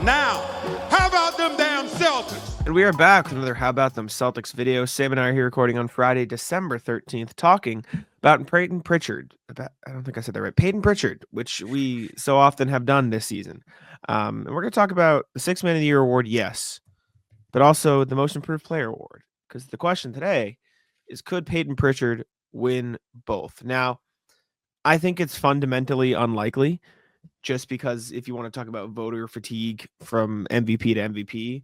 Now, how about them damn Celtics? And we are back with another How About Them Celtics video. Sam and I are here recording on Friday, December 13th, talking about Payton Pritchard. I don't think I said that right. Payton Pritchard, which we so often have done this season. And we're going to talk about the Six Man of the Year award, yes, but also the Most Improved Player award. Because the question today is, could Payton Pritchard win both? Now, I think it's fundamentally unlikely, just because if you want to talk about voter fatigue from MVP to MVP,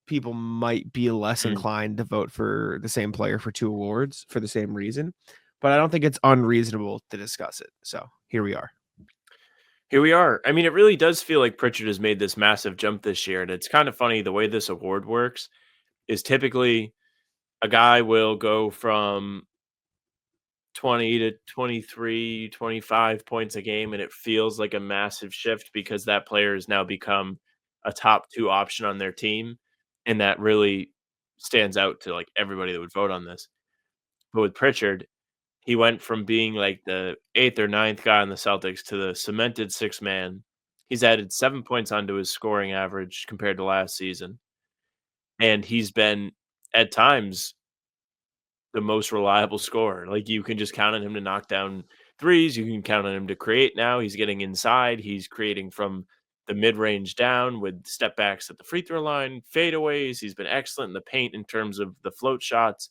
people might be less inclined to vote for the same player for two awards for the same reason. But I don't think it's unreasonable to discuss it. So here we are. Here we are. I mean, it really does feel like Pritchard has made this massive jump this year. And it's kind of funny the way this award works is typically a guy will go from 20 to 23, 25 points a game, and it feels like a massive shift because that player has now become a top two option on their team. And that really stands out to like everybody that would vote on this. But with Pritchard, he went from being like the eighth or ninth guy on the Celtics to the cemented sixth man. He's added 7 points onto his scoring average compared to last season. And he's been, at times, the most reliable scorer. Like, you can just count on him to knock down threes. You can count on him to create now. He's getting inside. He's creating from the mid range down with step backs at the free throw line, fadeaways. He's been excellent in the paint in terms of the float shots.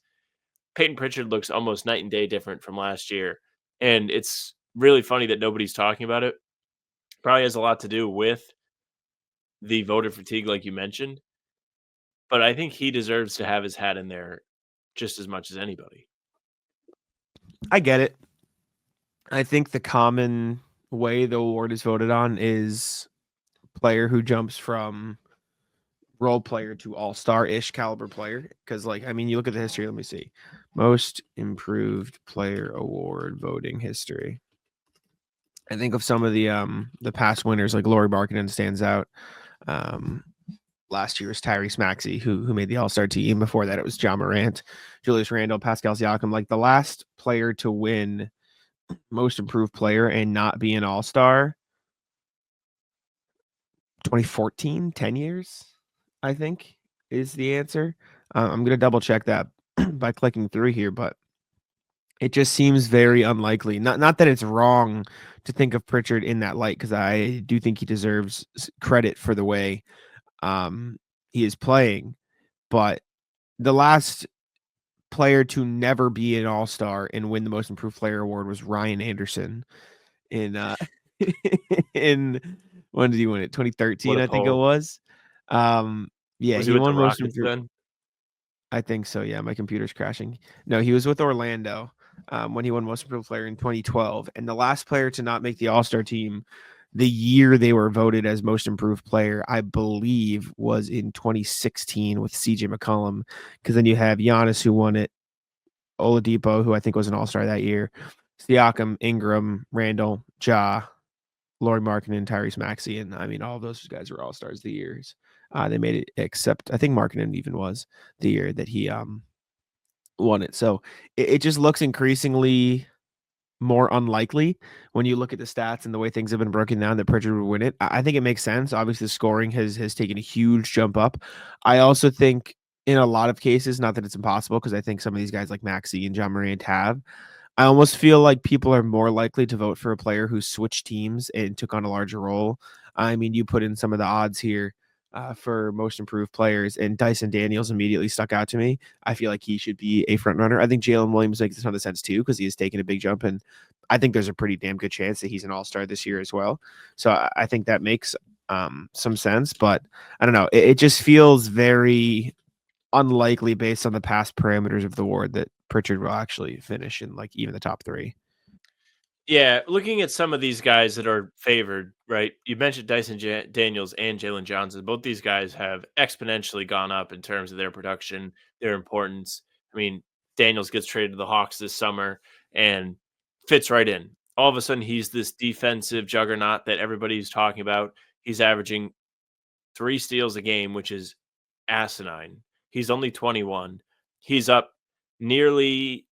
Peyton Pritchard looks almost night and day different from last year. And it's really funny that nobody's talking about it. Probably has a lot to do with the voter fatigue, like you mentioned. But I think he deserves to have his hat in there just as much as anybody. I get it. I think the common way the award is voted on is player who jumps from role player to all-star ish caliber player. Because, like, I mean, you look at the history. Let me see. Most improved player award voting history. I think of some of the past winners, like Lauri Markkanen stands out. Last year was Tyrese Maxey, who made the All-Star team. Before that, it was John Morant, Julius Randle, Pascal Siakam. Like, the last player to win Most Improved Player and not be an All-Star, 2014, 10 years, I think, is the answer. I'm going to double check that by clicking through here, but it just seems very unlikely. Not that it's wrong to think of Pritchard in that light, because I do think he deserves credit for the way he is playing. But the last player to never be an all-star and win the Most Improved Player award was Ryan Anderson in in when did he win it? 2013, I think it was. Yeah, Was he he with the won Most Rockets Improved. then? I think so. Yeah, my computer's crashing. No, he was with Orlando when he won Most Improved Player in 2012, and the last player to not make the All-Star team the year they were voted as Most Improved Player, I believe, was in 2016 with CJ McCollum. Because then you have Giannis, who won it, Oladipo, who I think was an All-Star that year, Siakam, Ingram, Randall, Ja, Lauri Markkanen, Tyrese Maxey, and I mean, all of those guys were All-Stars the years they made it, except I think Markkanen even was the year that he won it. So it just looks increasingly more unlikely when you look at the stats and the way things have been broken down that Pritchard would win it. I think it makes sense. Obviously, the scoring has taken a huge jump up. I also think in a lot of cases, not that it's impossible, because I think some of these guys like Maxey and John Morant have. I almost feel like people are more likely to vote for a player who switched teams and took on a larger role. I mean, you put in some of the odds here for most improved players, and Dyson Daniels immediately stuck out to me. I feel like he should be a front runner. I think Jalen Williams makes a ton of sense too, because he has taken a big jump, and I think there's a pretty damn good chance that he's an all-star this year as well. So I think that makes some sense, but I don't know. It just feels very unlikely based on the past parameters of the award that Pritchard will actually finish in like even the top three. Yeah, looking at some of these guys that are favored, right? You mentioned Daniels and Jalen Johnson. Both these guys have exponentially gone up in terms of their production, their importance. I mean, Daniels gets traded to the Hawks this summer and fits right in. All of a sudden, he's this defensive juggernaut that everybody's talking about. He's averaging 3 steals a game, which is asinine. He's only 21. He's up nearly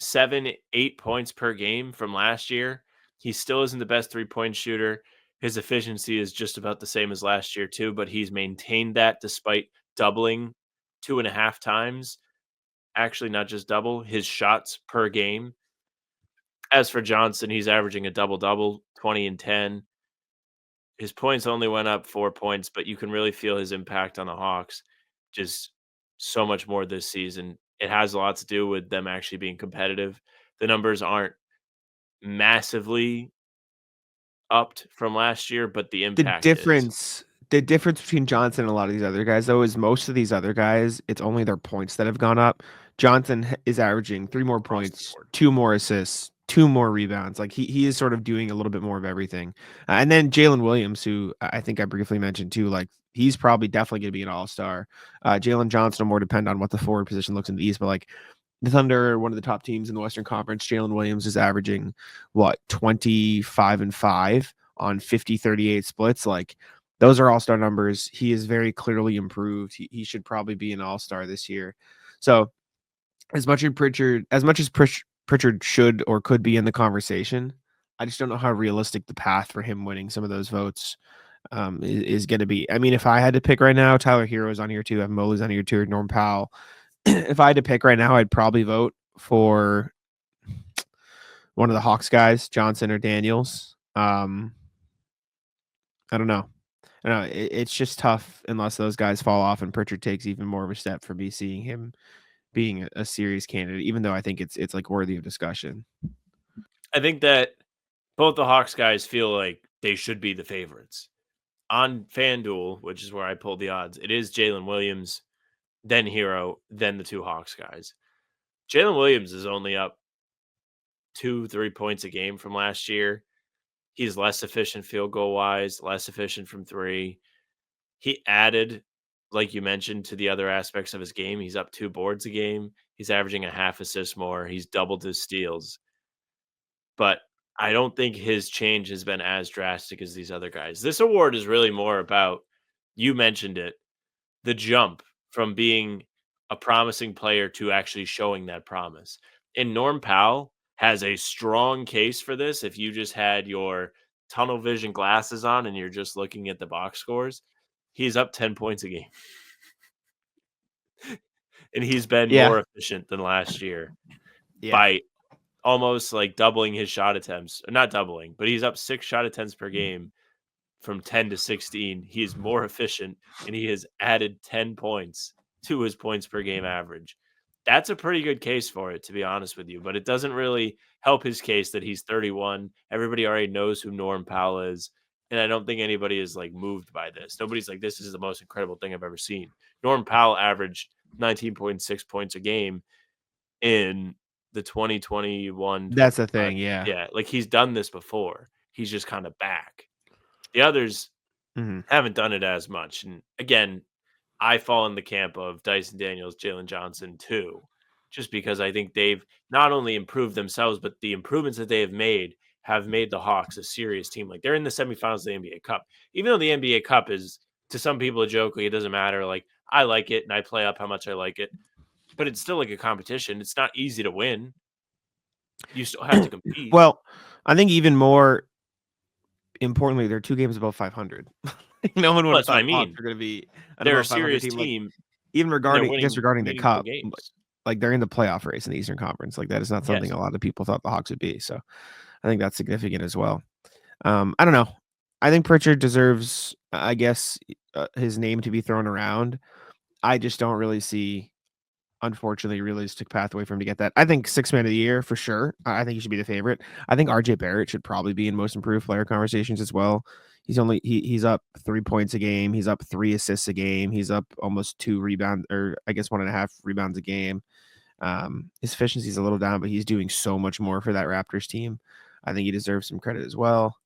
7, 8 points per game from last year. He still isn't the best 3-point shooter. His efficiency is just about the same as last year too, but he's maintained that despite doubling 2.5 times. Actually, not just double his shots per game. As for Johnson, he's averaging a double-double, 20 and 10. His points only went up 4 points, but you can really feel his impact on the Hawks just so much more this season. It has a lot to do with them actually being competitive. The numbers aren't massively upped from last year, but the The impact is. difference between Johnson and a lot of these other guys, though, is most of these other guys, it's only their points that have gone up. Johnson is averaging 3 more Across the points, board. 2 more assists, 2 more rebounds. Like he is sort of doing a little bit more of everything. And then Jalen Williams, who I think I briefly mentioned too, like he's probably definitely going to be an all-star. Jalen Johnson will more depend on what the forward position looks in the East, but like the Thunder are one of the top teams in the Western Conference. Jalen Williams is averaging 25 and 5 on 50-38 splits. Like those are all-star numbers. He is very clearly improved. He should probably be an all-star this year. So as much as Pritchard should or could be in the conversation, I just don't know how realistic the path for him winning some of those votes is going to be. I mean, if I had to pick right now, Tyler Hero is on here too. Evan Mobley's on here too. Norm Powell. If I had to pick right now, I'd probably vote for one of the Hawks guys, Johnson or Daniels. I don't know. It's just tough unless those guys fall off and Pritchard takes even more of a step for me seeing him being a serious candidate, even though I think it's like worthy of discussion. I think that both the Hawks guys feel like they should be the favorites. On FanDuel, which is where I pulled the odds, it is Jalen Williams, then Hero, then the 2 Hawks guys. Jalen Williams is only up 2-3 points a game from last year. He's less efficient field goal wise, less efficient from 3. He added, like you mentioned, to the other aspects of his game. He's up 2 boards a game. He's averaging a half assist more. He's doubled his steals. But I don't think his change has been as drastic as these other guys. This award is really more about, you mentioned it, the jump from being a promising player to actually showing that promise. And Norm Powell has a strong case for this. If you just had your tunnel vision glasses on and you're just looking at the box scores, he's up 10 points a game. And he's been more efficient than last year by almost like doubling his shot attempts. Not doubling, but he's up 6 shot attempts per game from 10 to 16. He is more efficient and he has added 10 points to his points per game average. That's a pretty good case for it, to be honest with you, but it doesn't really help his case that he's 31. Everybody already knows who Norm Powell is. And I don't think anybody is like moved by this. Nobody's like, this is the most incredible thing I've ever seen. Norm Powell averaged 19.6 points a game in the 2021. That's the thing. Yeah. Yeah. Like he's done this before. He's just kind of back. The others haven't done it as much. And again, I fall in the camp of Dyson Daniels, Jalen Johnson too, just because I think they've not only improved themselves, but the improvements that they have made the Hawks a serious team. Like they're in the semifinals of the NBA Cup, even though the NBA Cup is to some people a joke. Like it doesn't matter. Like I like it and I play up how much I like it, but it's still like a competition. It's not easy to win. You still have to compete. Well, I think even more importantly, they're 2 games above 500. No one would have thought Hawks are going to be they're a serious team. Like, even regarding the Cup, like they're in the playoff race in the Eastern Conference. Like that is not something a lot of people thought the Hawks would be. So I think that's significant as well. I don't know. I think Pritchard deserves, I guess, his name to be thrown around. I just don't really see, unfortunately, a realistic pathway for him to get that. I think 6th man of the year for sure. I think he should be the favorite. I think RJ Barrett should probably be in most improved player conversations as well. He's up 3 points a game. He's up 3 assists a game. He's up almost 2 rebounds, or I guess 1.5 rebounds a game. His efficiency is a little down, but he's doing so much more for that Raptors team. I think he deserves some credit as well.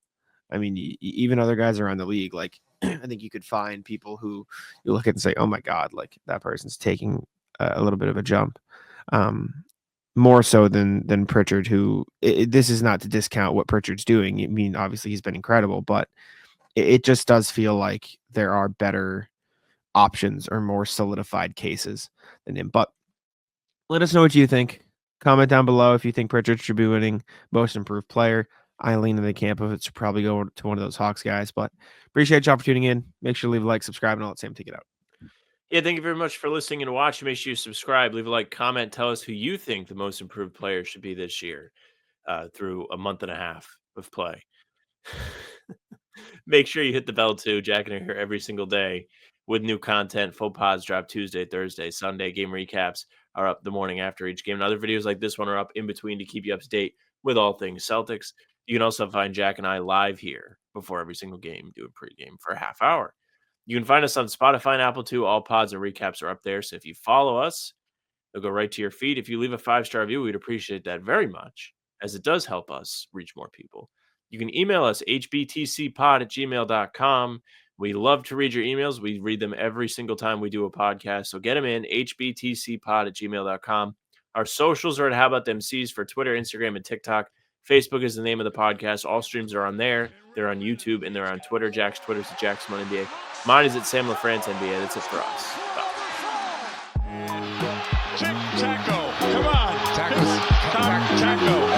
I mean, even other guys around the league, like I think you could find people who you look at and say, "Oh my God, like that person's taking a little bit of a jump." More so than Pritchard, who this is not to discount what Pritchard's doing. I mean, obviously he's been incredible, but it just does feel like there are better options or more solidified cases than him. But let us know what you think. Comment down below if you think Pritchard should be winning most improved player. I lean in the camp of it to probably go to one of those Hawks guys. But appreciate y'all for tuning in. Make sure to leave a like, subscribe, and all that. Sam, take it out. Yeah, thank you very much for listening and watching. Make sure you subscribe, leave a like, comment, tell us who you think the most improved player should be this year through a month and a half of play. Make sure you hit the bell too. Jack and I are here every single day with new content. Full pods drop Tuesday, Thursday, Sunday. Game recaps are up the morning after each game. And other videos like this one are up in between to keep you up to date with all things Celtics. You can also find Jack and I live here before every single game, do a pregame for a half hour. You can find us on Spotify and Apple too. All pods and recaps are up there. So if you follow us, it'll go right to your feed. If you leave a 5-star review, we'd appreciate that very much, as it does help us reach more people. You can email us, hbtcpod@gmail.com. We love to read your emails. We read them every single time we do a podcast. So get them in, hbtcpod@gmail.com. Our socials are at How About Them C's for Twitter, Instagram, and TikTok. Facebook is the name of the podcast. All streams are on there. They're on YouTube, and they're on Twitter. Jack's Twitter's at Jackson NBA. Mine is at Sam LaFrance NBA. That's it for us. Bye. Taco. Come on. Taco.